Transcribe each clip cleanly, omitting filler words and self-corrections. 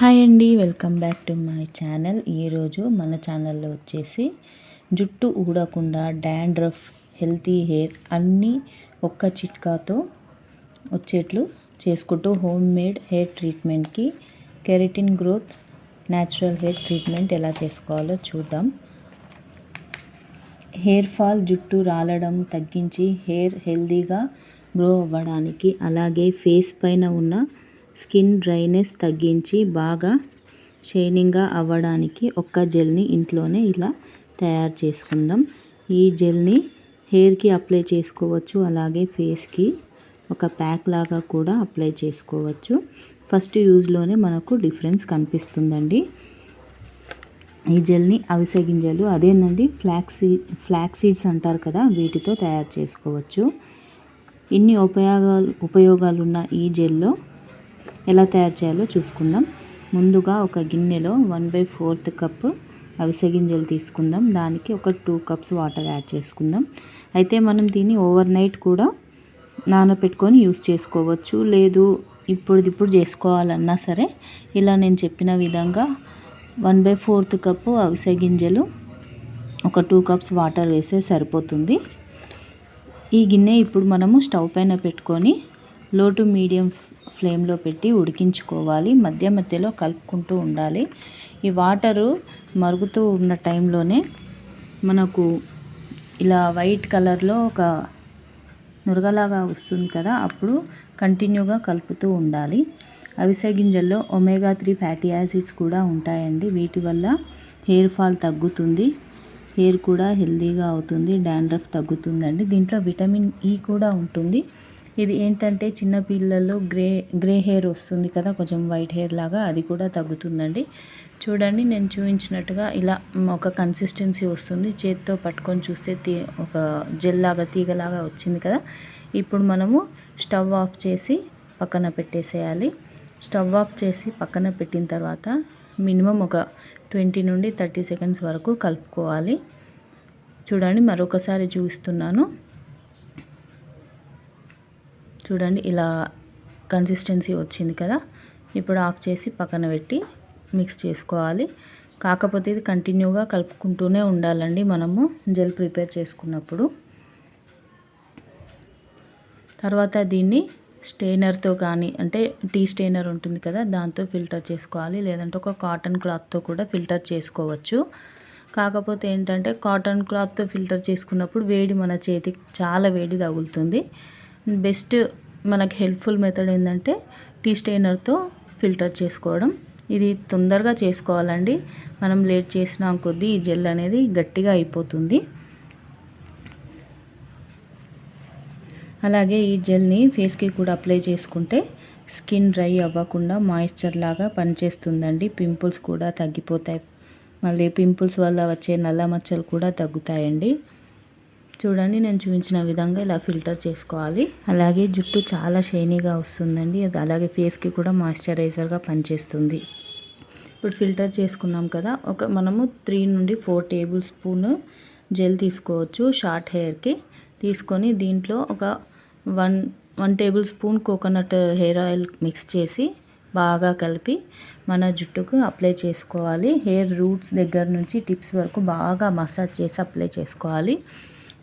Hi అండి, welcome back to my channel. ఈరోజు మన ఛానల్లో వచ్చేసి జుట్టు ఊడకుండా డాండ్రఫ్, హెల్తీ హెయిర్ అన్నీ ఒక్క చిట్కాతో వచ్చేట్లు చేసుకుంటూ హోమ్ మేడ్ హెయిర్ ట్రీట్మెంట్కి keratin growth natural hair treatment ఎలా చేసుకోవాలో చూద్దాం. హెయిర్ ఫాల్, జుట్టు రాలడం తగ్గించి హెయిర్ హెల్తీగా గ్రో అవ్వడానికి, అలాగే ఫేస్ పైన ఉన్న స్కిన్ డ్రైనెస్ తగ్గించి బాగా షైనింగ్గా అవ్వడానికి ఒక్క జెల్ని ఇంట్లోనే ఇలా తయారు చేసుకుందాం. ఈ జెల్ని హెయిర్కి అప్లై చేసుకోవచ్చు, అలాగే ఫేస్కి ఒక ప్యాక్ లాగా కూడా అప్లై చేసుకోవచ్చు. ఫస్ట్ యూజ్లోనే మనకు డిఫరెన్స్ కనిపిస్తుందండి. ఈ జెల్ని అవిసె గింజలు, అదేనండి ఫ్లాక్ సీడ్స్ అంటారు కదా, వీటితో తయారు చేసుకోవచ్చు. ఇన్ని ఉపయోగాలున్న ఈ జెల్లో ఎలా తయారు చేయాలో చూసుకుందాం. ముందుగా ఒక గిన్నెలో 1/4 కప్పు అవిసె గింజలు తీసుకుందాం. దానికి ఒక 2 కప్స్ వాటర్ యాడ్ చేసుకుందాం. అయితే మనం దీన్ని ఓవర్ నైట్ కూడా నానబెట్టుకొని యూస్ చేసుకోవచ్చు. లేదు ఇప్పుడు చేసుకోవాలన్నా సరే ఇలా నేను చెప్పిన విధంగా 1/4 కప్పు అవిసె గింజలు ఒక 2 కప్స్ వాటర్ వేస్తే సరిపోతుంది. ఈ గిన్నె ఇప్పుడు మనము స్టవ్ పైన పెట్టుకొని లో టు మీడియం ఫ్లేమ్లో పెట్టి ఉడికించుకోవాలి. మధ్య మధ్యలో కలుపుకుంటూ ఉండాలి. ఈ వాటరు మరుగుతూ ఉన్న టైంలోనే మనకు ఇలా వైట్ కలర్లో ఒక నురగలాగా వస్తుంది కదా, అప్పుడు కంటిన్యూగా కలుపుతూ ఉండాలి. అవిసె గింజల్లో ఒమేగా 3 ఫ్యాటీ యాసిడ్స్ కూడా ఉంటాయండి. వీటి వల్ల హెయిర్ ఫాల్ తగ్గుతుంది, హెయిర్ కూడా హెల్తీగా అవుతుంది, డాండ్రఫ్ తగ్గుతుందండి. దీంట్లో విటమిన్ ఈ కూడా ఉంటుంది. ఇది ఏంటంటే చిన్నపిల్లల్లో గ్రే హెయిర్ వస్తుంది కదా, కొంచెం వైట్ హెయిర్ లాగా, అది కూడా తగ్గుతుందండి. చూడండి, నేను చూపించినట్టుగా ఇలా ఒక కన్సిస్టెన్సీ వస్తుంది. చేతితో పట్టుకొని చూస్తే ఒక జెల్ లాగా, తీగలాగా వచ్చింది కదా. ఇప్పుడు మనము స్టవ్ ఆఫ్ చేసి పక్కన పెట్టేసేయాలి. స్టవ్ ఆఫ్ చేసి పక్కన పెట్టిన తర్వాత మినిమం ఒక 20 నుండి 30 సెకండ్స్ వరకు కలుపుకోవాలి. చూడండి, మరొకసారి చూపిస్తున్నాను. చూడండి, ఇలా కన్సిస్టెన్సీ వచ్చింది కదా. ఇప్పుడు ఆఫ్ చేసి పక్కన పెట్టి మిక్స్ చేసుకోవాలి. కాకపోతే ఇది కంటిన్యూగా కలుపుకుంటూనే ఉండాలండి మనము జెల్ ప్రిపేర్ చేసుకున్నప్పుడు. తర్వాత దీన్ని స్టెయినర్తో కానీ, అంటే టీ స్టెయినర్ ఉంటుంది కదా, దాంతో ఫిల్టర్ చేసుకోవాలి. లేదంటే ఒక కాటన్ క్లాత్తో కూడా ఫిల్టర్ చేసుకోవచ్చు. కాకపోతే ఏంటంటే కాటన్ క్లాత్తో ఫిల్టర్ చేసుకున్నప్పుడు వేడి మన చేతికి చాలా వేడి తగులుతుంది. బెస్ట్ మనకు హెల్ప్ఫుల్ మెథడ్ ఏంటంటే టీ స్టెయినర్తో ఫిల్టర్ చేసుకోవడం. ఇది తొందరగా చేసుకోవాలండి. మనం లేట్ చేసిన కొద్దీ ఈ జెల్ అనేది గట్టిగా అయిపోతుంది. అలాగే ఈ జెల్ని ఫేస్కి కూడా అప్లై చేసుకుంటే స్కిన్ డ్రై అవ్వకుండా మాయిశ్చర్ లాగా పనిచేస్తుందండి. పింపుల్స్ కూడా తగ్గిపోతాయి. మళ్ళీ పింపుల్స్ వల్ల వచ్చే నల్ల మచ్చలు కూడా తగ్గుతాయండి. చూడండి, నేను చూపించిన విధంగా ఇలా ఫిల్టర్ చేసుకోవాలి. అలాగే జుట్టు చాలా షైనీగా వస్తుందండి. అది అలాగే ఫేస్కి కూడా మాయిశ్చరైజర్గా పనిచేస్తుంది. ఇప్పుడు ఫిల్టర్ చేసుకున్నాం కదా, మనము 3 నుండి 4 టేబుల్ స్పూన్ జెల్ తీసుకోవచ్చు షార్ట్ హెయిర్కి. తీసుకొని దీంట్లో ఒక 1 table spoon coconut hair oil mix చేసి బాగా కలిపి మన జుట్టుకు అప్లై చేసుకోవాలి. హెయిర్ రూట్స్ దగ్గర నుంచి టిప్స్ వరకు బాగా మసాజ్ చేసి అప్లై చేసుకోవాలి.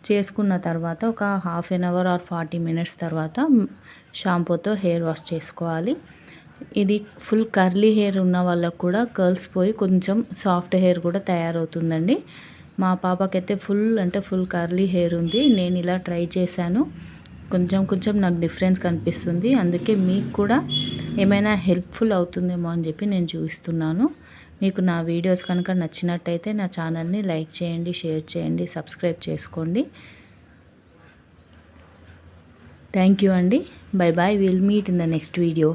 చేసుకున్న తర్వాత ఒక half an hour or 40 minutes తర్వాత షాంపూతో హెయిర్ వాష్ చేసుకోవాలి. ఇది ఫుల్ కర్లీ హెయిర్ ఉన్న వాళ్ళకు కూడా కర్ల్స్ పోయి కొంచెం సాఫ్ట్ హెయిర్ కూడా తయారవుతుందండి. మా పాపకైతే ఫుల్ కర్లీ హెయిర్ ఉంది. నేను ఇలా ట్రై చేశాను. కొంచెం నాకు డిఫరెన్స్ కనిపిస్తుంది. అందుకే మీకు కూడా ఏమైనా హెల్ప్ఫుల్ అవుతుందేమో అని చెప్పి నేను చూపిస్తున్నాను. మీకు నా వీడియోస్ కనుక నచ్చినట్టయితే నా ఛానల్ని లైక్ చేయండి, షేర్ చేయండి, సబ్స్క్రైబ్ చేసుకోండి. థ్యాంక్ యూ అండి. Bye bye. Will meet in the next video.